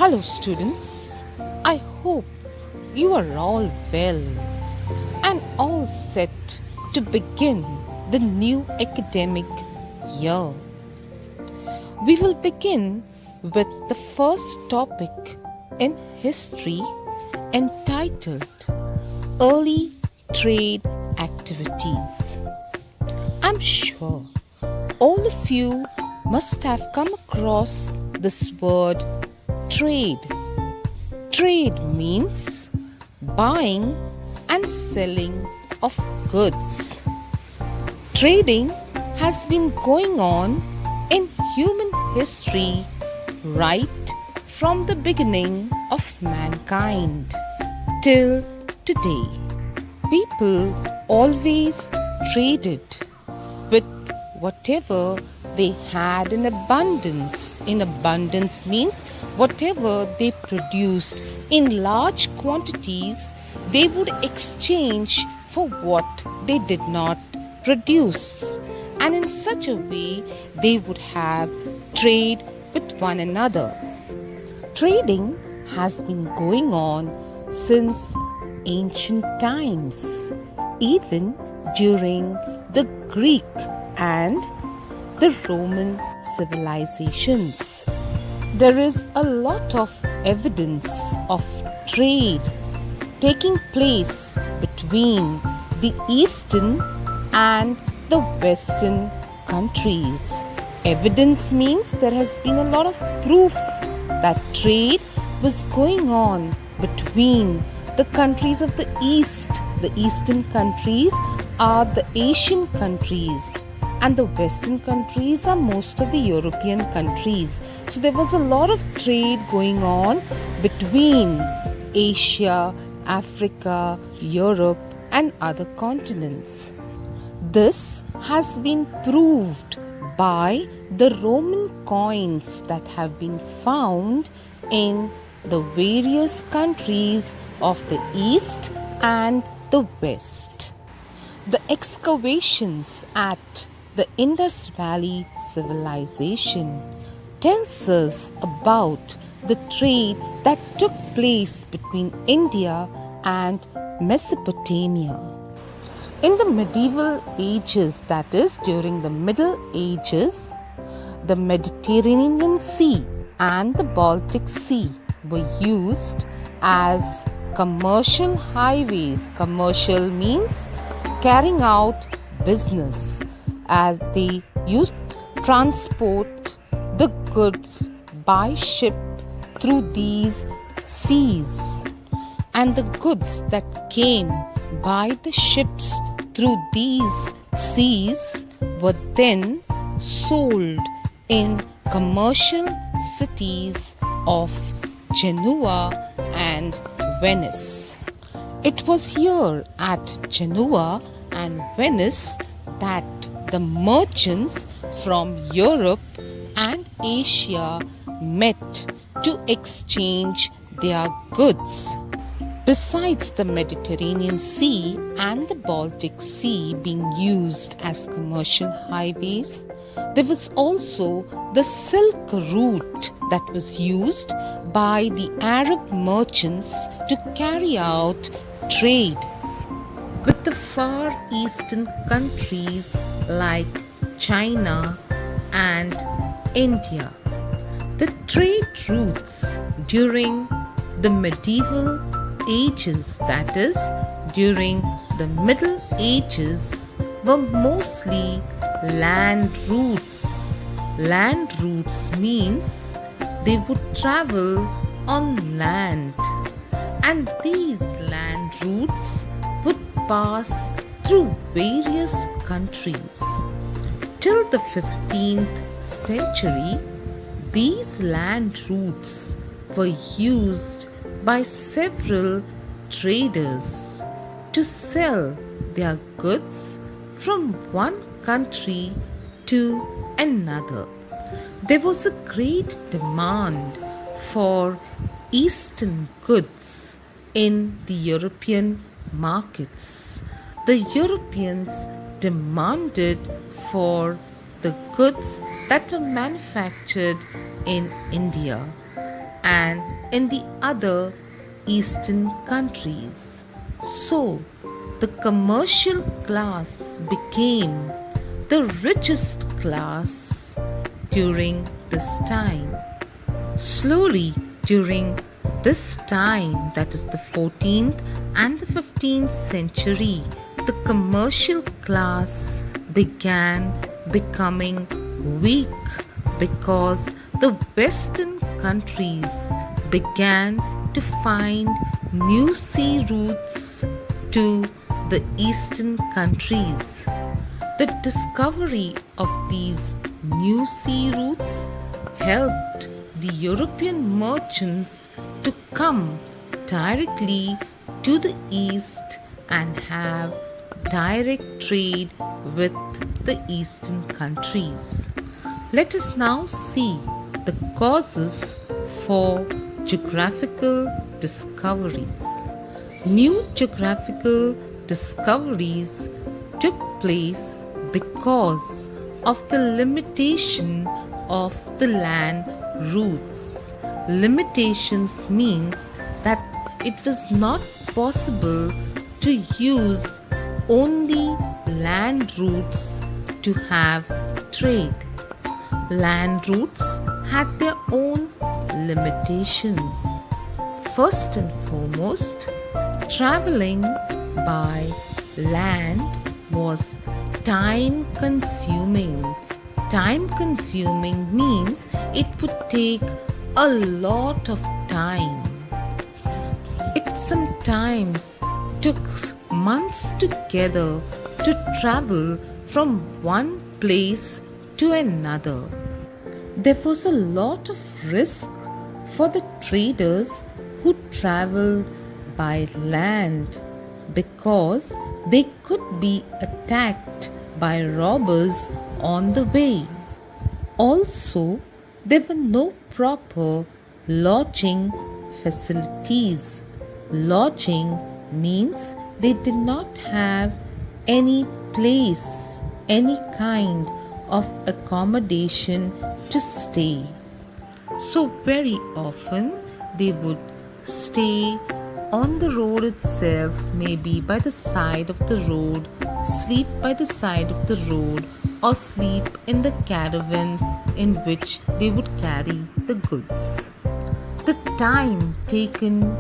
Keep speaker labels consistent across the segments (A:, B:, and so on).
A: Hello, students. I hope you are all well and all set to begin the new academic year. We will begin with the first topic in history entitled Early Trade Activities. I'm sure all of you must have come across this word trade. Trade means buying and selling of goods. Trading has been going on in human history right from the beginning of mankind till today. People always traded with whatever they had in abundance. In abundance means whatever they produced in large quantities, they would exchange for what they did not produce. And in such a way, they would have trade with one another. Trading has been going on since ancient times, even during the Greek and the Roman civilizations. There is a lot of evidence of trade taking place between the Eastern and the Western countries. Evidence means there has been a lot of proof that trade was going on between the countries of the East. The Eastern countries are the Asian countries, and the Western countries are most of the European countries. So there was a lot of trade going on between Asia, Africa, Europe, and other continents. This has been proved by the Roman coins that have been found in the various countries of the East and the West. The excavations at the Indus Valley civilization tells us about the trade that took place between India and Mesopotamia. In the medieval ages, that is, during the Middle Ages, the Mediterranean Sea and the Baltic Sea were used as commercial highways. Commercial means carrying out business, as they used to transport the goods by ship through these seas. And the goods that came by the ships through these seas were then sold in commercial cities of Genoa and Venice. It was here at Genoa and Venice that the merchants from Europe and Asia met to exchange their goods. Besides the Mediterranean Sea and the Baltic Sea being used as commercial highways, there was also the Silk Route that was used by the Arab merchants to carry out trade with the Far Eastern countries like China and India. The trade routes during the medieval ages, that is, during the Middle Ages, were mostly land routes. Land routes means they would travel on land, and these land routes would pass through various countries. Till the 15th century, these land routes were used by several traders to sell their goods from one country to another. There was a great demand for Eastern goods in the European markets. The Europeans demanded for the goods that were manufactured in India, and in the other eastern countries. So, the commercial class became the richest class during this time. Slowly, during this time, that is the 14th and the 15th century, the commercial class began becoming weak because the Western countries began to find new sea routes to the Eastern countries. The discovery of these new sea routes helped the European merchants to come directly to the East and have direct trade with the Eastern countries. Let us now see the causes for geographical discoveries. New geographical discoveries took place because of the limitation of the land routes. Limitations means that it was not possible to use only land routes to have trade. Land routes had their own limitations. First and foremost, traveling by land was time consuming. Time consuming means it would take a lot of time. It sometimes took months together to travel from one place to another. There was a lot of risk for the traders who traveled by land because they could be attacked by robbers on the way. Also, there were no proper lodging facilities. Lodging means they did not have any place, any kind of accommodation to stay. So, very often they would stay on the road itself, maybe by the side of the road, sleep by the side of the road, or sleep in the caravans in which they would carry the goods. The time taken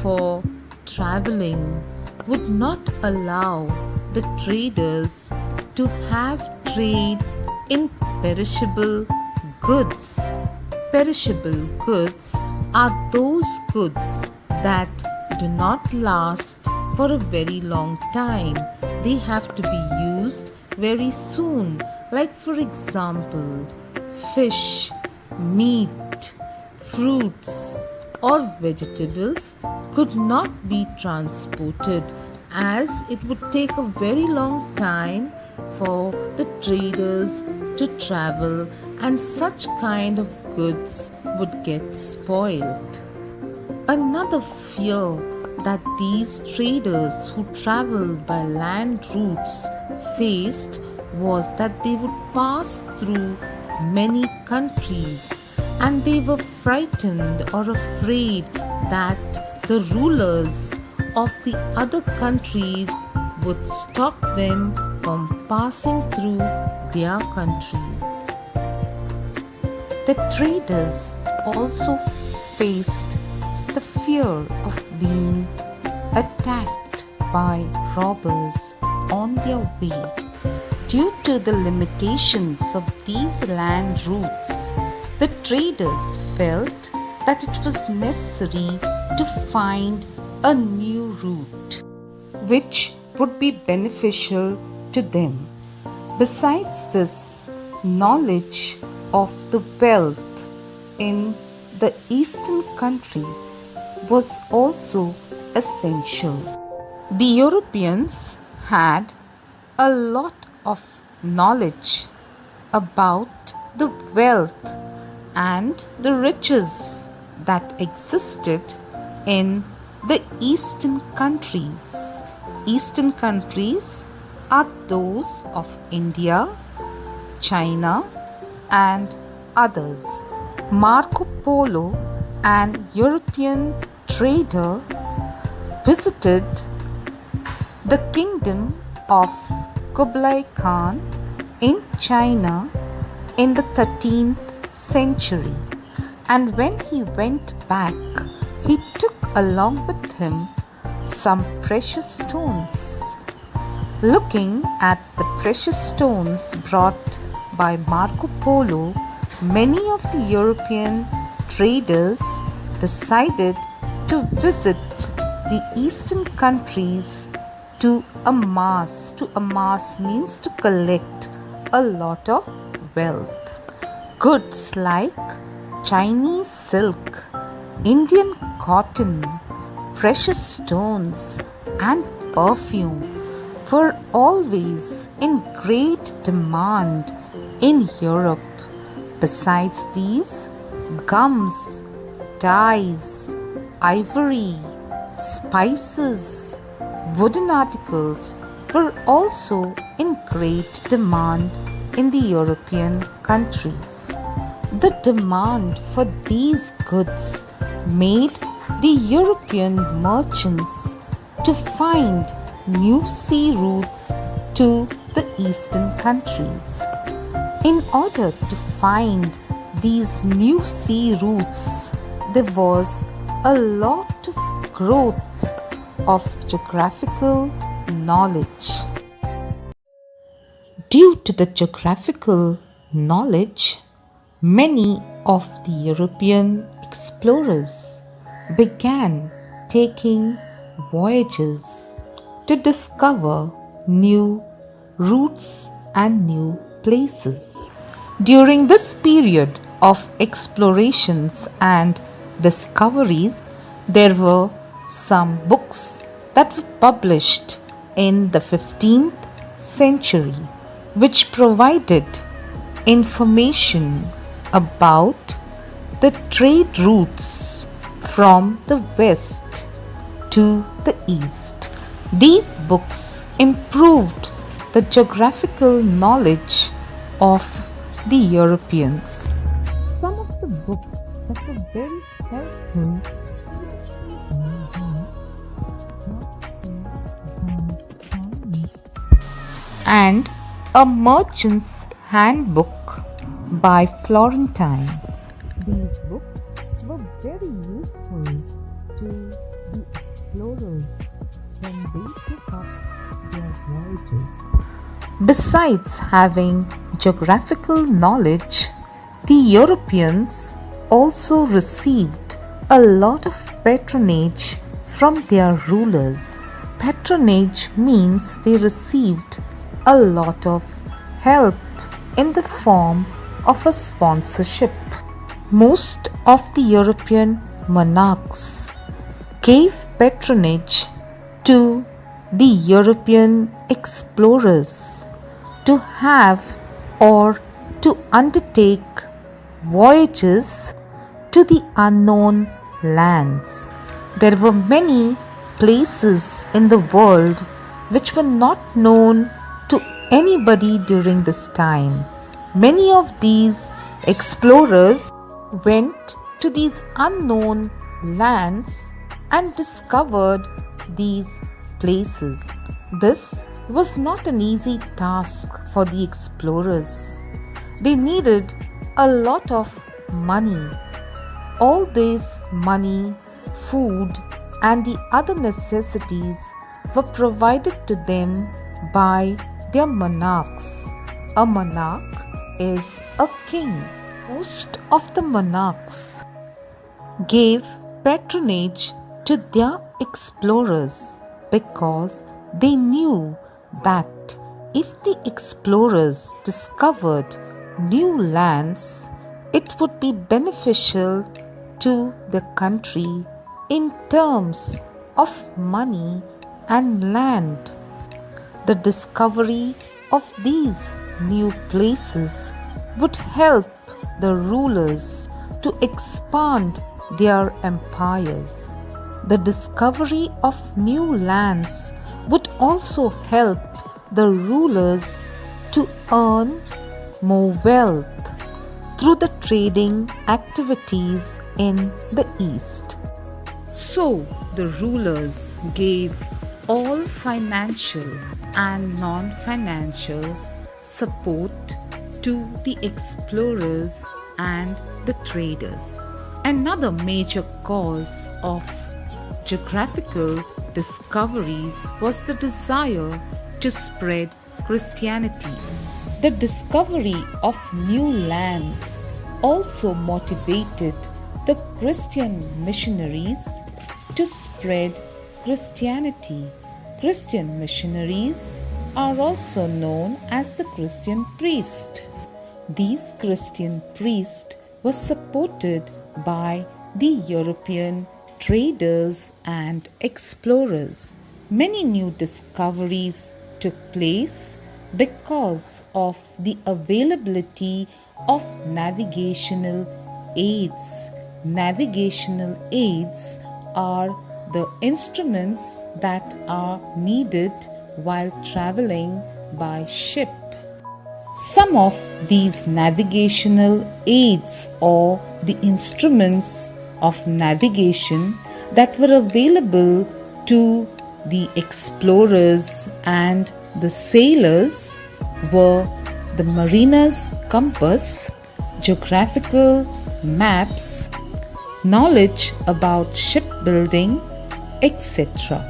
A: for traveling would not allow the traders to have trade in perishable goods. Perishable goods are those goods that do not last for a very long time. They have to be used very soon. Like, for example, fish, meat, fruits, or vegetables could not be transported as it would take a very long time for the traders to travel, and such kind of goods would get spoiled. Another fear that these traders who traveled by land routes faced was that they would pass through many countries, and they were frightened or afraid that the rulers of the other countries would stop them from passing through their countries. The traders also faced the fear of being attacked by robbers on their way. Due to the limitations of these land routes, the traders felt that it was necessary to find a new route which would be beneficial to them. Besides this, knowledge of the wealth in the eastern countries was also essential. The Europeans had a lot of knowledge about the wealth and the riches that existed in the eastern countries. Eastern countries are those of India, China, and others. Marco Polo an European trader visited the kingdom of Kublai Khan in China in the 13th century. And when he went back, he took along with him some precious stones. Looking at the precious stones brought by Marco Polo, many of the European traders decided to visit the eastern countries to amass. To amass means to collect a lot of wealth. Goods like Chinese silk, Indian cotton, precious stones, and perfume were always in great demand in Europe. Besides these, gums, dyes, ivory, spices, wooden articles were also in great demand in the European countries. The demand for these goods made the European merchants to find new sea routes to the eastern countries. In order to find these new sea routes, there was a lot of growth of geographical knowledge. Due to the geographical knowledge, many of the European explorers began taking voyages to discover new routes and new places. During this period of explorations and discoveries, there were some books that were published in the 15th century which provided information about the trade routes from the west to the east. These books improved the geographical knowledge of the Europeans. Some of the books that were very helpful and a merchant's handbook by Florentine. These books were very useful to the explorers when they took up their voyages. Besides having geographical knowledge, the Europeans also received a lot of patronage from their rulers. Patronage means they received a lot of help in the form of a sponsorship. Most of the European monarchs gave patronage to the European explorers to have or to undertake voyages to the unknown lands. There were many places in the world which were not known to anybody during this time. Many of these explorers went to these unknown lands and discovered these places. This was not an easy task for the explorers. They needed a lot of money. All this money, food, and the other necessities were provided to them by their monarchs. A monarch is a king. Most of the monarchs gave patronage to their explorers because they knew that if the explorers discovered new lands, it would be beneficial to the country in terms of money and land. The discovery of these new places would help the rulers to expand their empires. The discovery of new lands would also help the rulers to earn more wealth through the trading activities in the east. So the rulers gave all financial and non-financial support to the explorers and the traders. Another major cause of geographical discoveries was the desire to spread Christianity. The discovery of new lands also motivated the Christian missionaries to spread Christianity. Christian missionaries are also known as the Christian priest. These Christian priests were supported by the European traders and explorers. Many new discoveries took place because of the availability of navigational aids. Navigational aids are the instruments that are needed while traveling by ship. Some of these navigational aids or the instruments of navigation that were available to the explorers and the sailors were the mariner's compass, geographical maps, knowledge about shipbuilding, etc.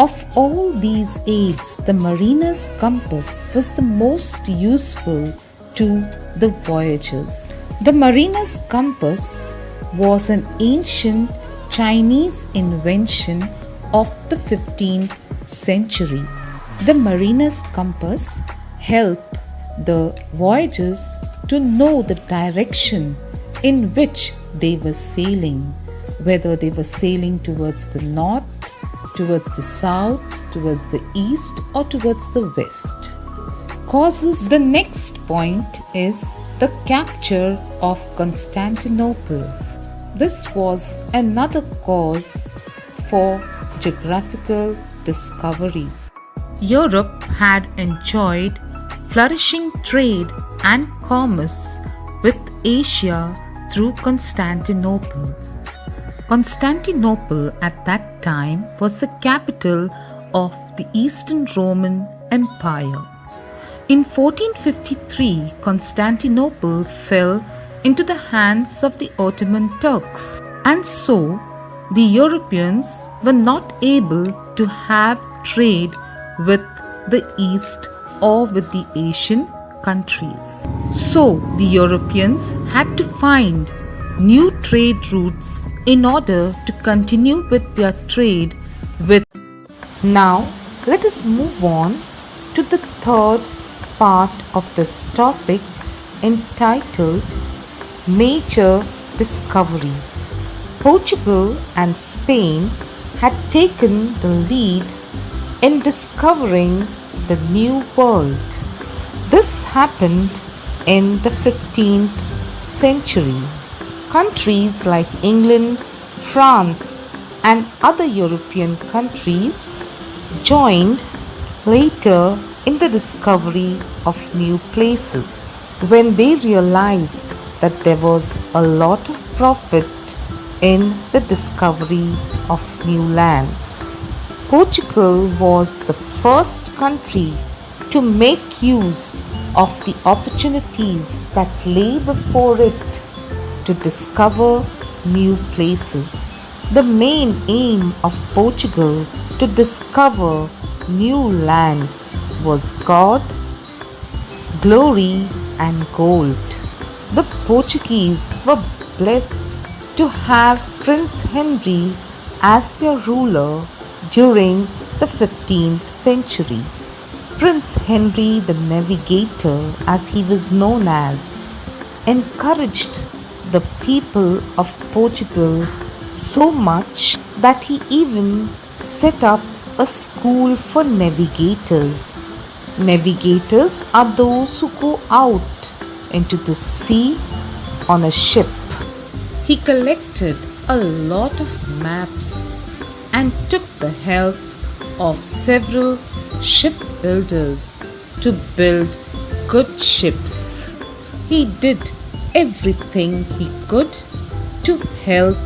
A: Of all these aids, the mariner's compass was the most useful to the voyagers. The mariner's compass was an ancient Chinese invention of the 15th century. The mariner's compass helped the voyagers to know the direction in which they were sailing, whether they were sailing towards the north, towards the south, towards the east, or towards the west. Causes. The next point is the capture of Constantinople. This was another cause for geographical discoveries. Europe had enjoyed flourishing trade and commerce with Asia through Constantinople. Constantinople at that time was the capital of the Eastern Roman Empire. In 1453, Constantinople fell into the hands of the Ottoman Turks, and so the Europeans were not able to have trade with the East or with the Asian countries. So the Europeans had to find new trade routes in order to continue with their trade with. Now let us move on to the third part of this topic entitled Major Discoveries. Portugal and Spain had taken the lead in discovering the New World. This happened in the 15th century. Countries like England, France, and other European countries joined later in the discovery of new places when they realized that there was a lot of profit in the discovery of new lands. Portugal was the first country to make use of the opportunities that lay before it to discover new places. The main aim of Portugal to discover new lands was God, glory, and gold. The Portuguese were blessed to have Prince Henry as their ruler during the 15th century. Prince Henry the Navigator, as he was known as, encouraged the people of Portugal so much that he even set up a school for navigators. Navigators are those who go out into the sea on a ship. He collected a lot of maps and took the help of several shipbuilders to build good ships. He did everything he could to help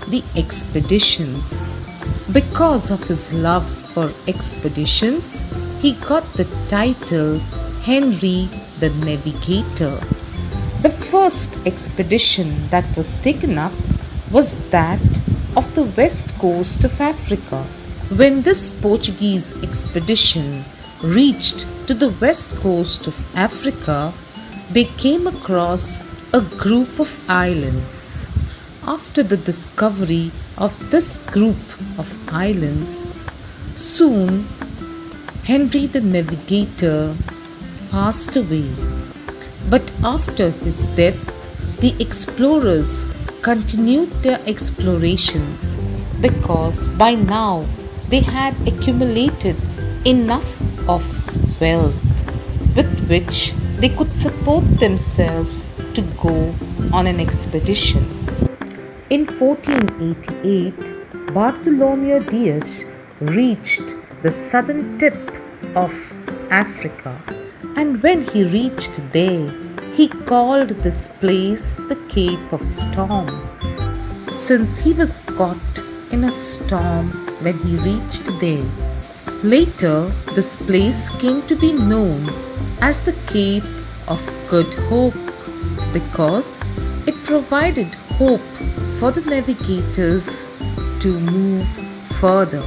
A: the expeditions. Because of his love for expeditions, he got the title Henry the Navigator. The first expedition that was taken up was that of the west coast of Africa. When this Portuguese expedition reached to the west coast of Africa, they came across a group of islands. After the discovery of this group of islands, soon Henry the Navigator passed away. But after his death, the explorers continued their explorations because by now they had accumulated enough of wealth with which they could support themselves to go on an expedition. In 1488, Bartholomew Dias reached the southern tip of Africa, and when he reached there, he called this place the Cape of Storms, since he was caught in a storm when he reached there. Later, this place came to be known as the Cape of Good Hope because it provided hope for the navigators to move further.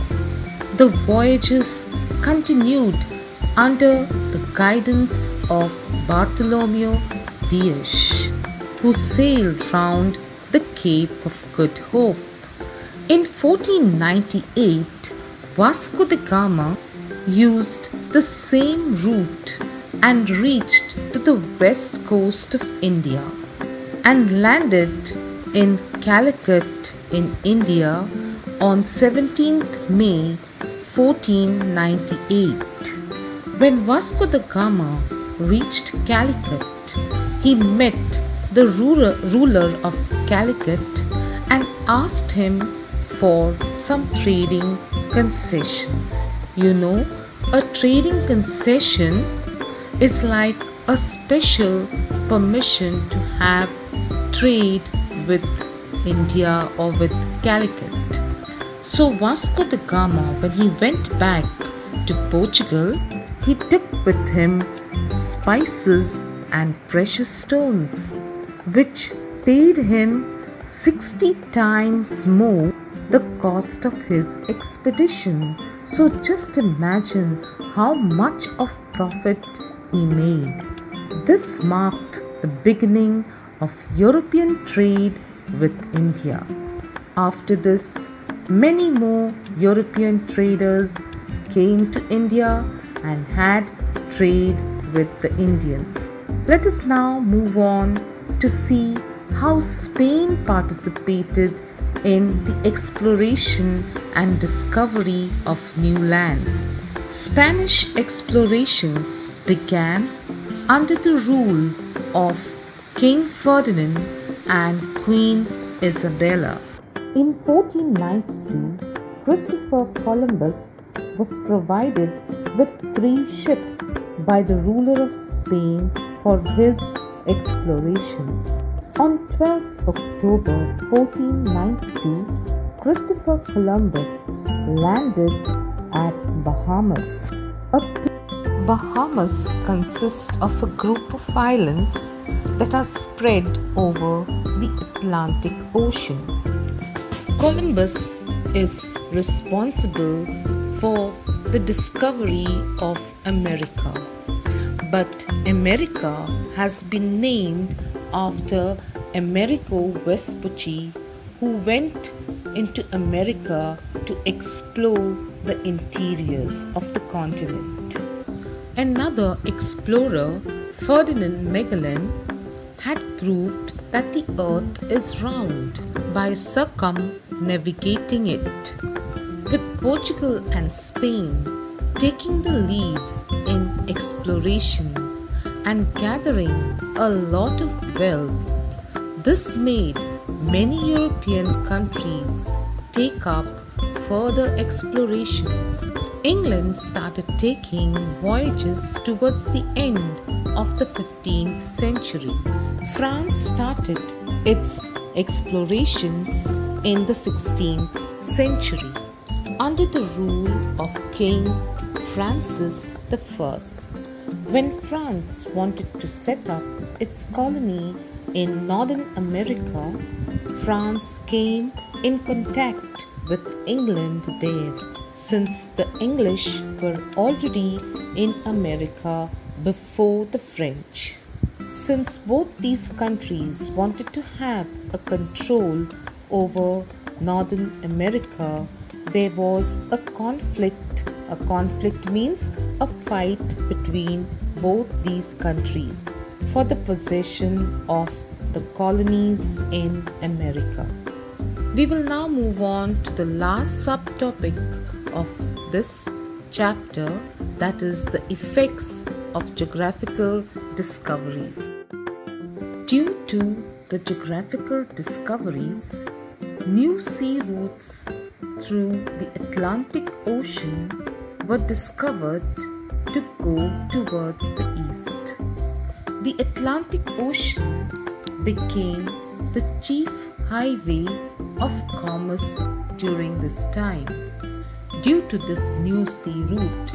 A: The voyages continued under the guidance of Bartholomew Dias, who sailed round the Cape of Good Hope. In 1498, Vasco da Gama used the same route and reached to the west coast of India and landed in Calicut in India on 17th May 1498. When Vasco da Gama reached Calicut, he met the ruler of Calicut and asked him for some trading concessions. You know, a trading concession is like a special permission to have trade with India or with Calicut. So Vasco da Gama, when he went back to Portugal, he took with him spices and precious stones, which paid him 60 times more the cost of his expedition. So just imagine how much of profit he made. This marked the beginning of European trade with India. After this, many more European traders came to India and had trade with the Indians. Let us now move on to see how Spain participated in the exploration and discovery of new lands. Spanish explorations began under the rule of King Ferdinand and Queen Isabella. In 1492, Christopher Columbus was provided with 3 ships by the ruler of Spain for his exploration. On 12 October 1492, Christopher Columbus landed at Bahamas. Bahamas consists of a group of islands that are spread over the Atlantic Ocean. Columbus is responsible vespucci for the discovery of America. But America has been named after Amerigo Vespucci, who went into America to explore the interiors of the continent. Another explorer, Ferdinand Magellan, had proved that the earth is round by circumnavigating it, with Portugal and Spain taking the lead in exploration and gathering a lot of wealth. This made many European countries take up further explorations. England started taking voyages towards the end of the 15th century. France started its explorations in the 16th century under the rule of King Francis I. When France wanted to set up its colony in Northern America, France came in contact with England there, since the English were already in America before the French. Since both these countries wanted to have a control over Northern America, there was a conflict. A conflict means a fight between both these countries for the possession of the colonies in America. We will now move on to the last subtopic of this chapter, that is the effects of geographical discoveries. Due to the geographical discoveries, new sea routes through the Atlantic Ocean were discovered to go towards the east. The Atlantic Ocean became the chief highway of commerce during this time. Due to this new sea route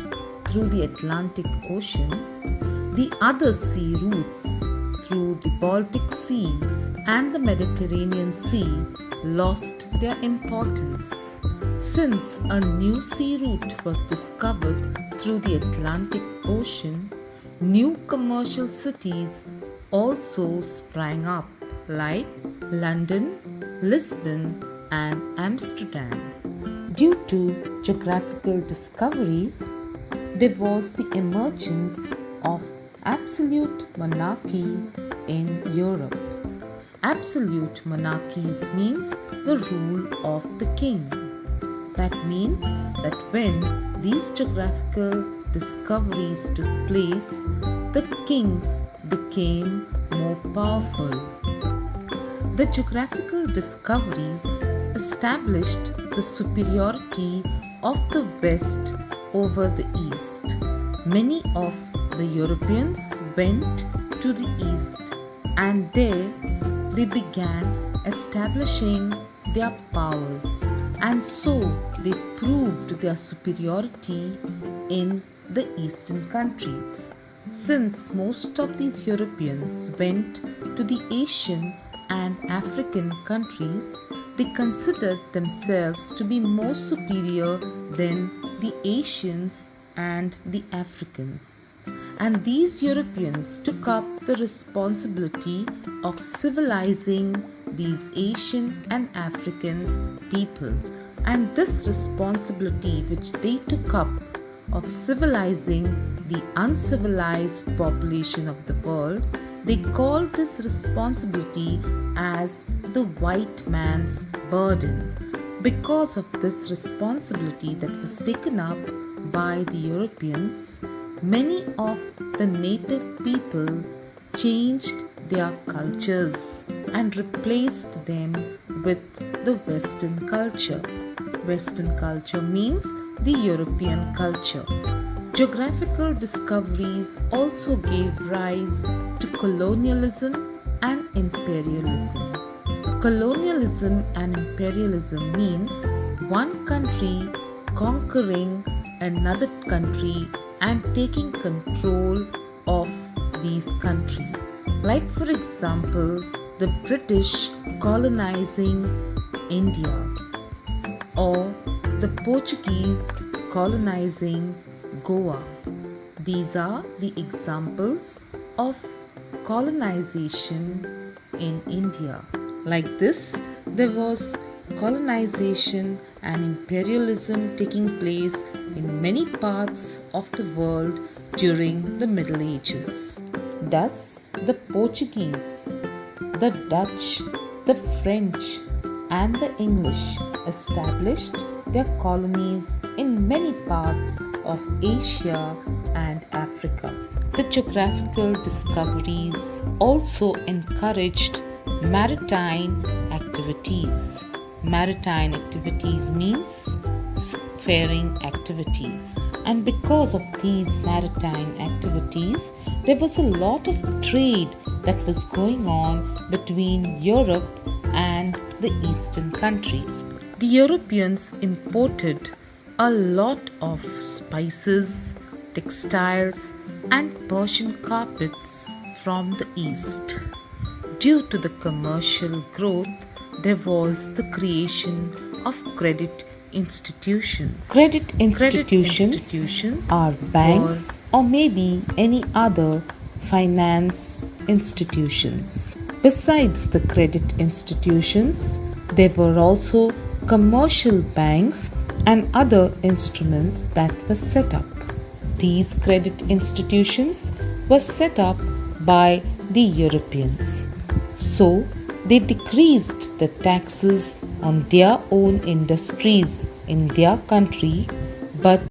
A: through the Atlantic Ocean, the other sea routes through the Baltic Sea and the Mediterranean Sea lost their importance. Since a new sea route was discovered through the Atlantic Ocean, new commercial cities also sprang up, like London, Lisbon, and Amsterdam. Due to geographical discoveries, there was the emergence of absolute monarchy in Europe. Absolute monarchies means the rule of the king. That means that when these geographical discoveries took place, the kings became more powerful. The geographical discoveries established the superiority of the West over the East. Many of the Europeans went to the East, and there they began establishing their powers, and so they proved their superiority in the Eastern countries. Since most of these Europeans went to the Asian and African countries, they considered themselves to be more superior than the Asians and the Africans. And these Europeans took up the responsibility of civilizing these Asian and African people. And this responsibility which they took up of civilizing the uncivilized population of the world, they called this responsibility as the white man's burden. Because of this responsibility that was taken up by the Europeans, many of the native people changed their cultures and replaced them with the Western culture. Western culture means the European culture. Geographical discoveries also gave rise to colonialism and imperialism. Colonialism and imperialism means one country conquering another country and taking control of these countries. Like, for example, the British colonizing India, or the Portuguese colonizing Goa. These are the examples of colonization in India. Like this, there was colonization and imperialism taking place in many parts of the world during the Middle Ages. Thus, the Portuguese, the Dutch, the French, and the English established their colonies in many parts of Asia and Africa. The geographical discoveries also encouraged maritime activities. Maritime activities means seafaring activities. And because of these maritime activities, there was a lot of trade that was going on between Europe and the Eastern countries. The Europeans imported a lot of spices, textiles, and Persian carpets from the East. Due to the commercial growth, there was the creation of credit institutions. Credit institutions are banks or maybe any other finance institutions. Besides the credit institutions, there were also commercial banks and other instruments that were set up. These credit institutions were set up by the Europeans. So, they decreased the taxes on their own industries in their country, but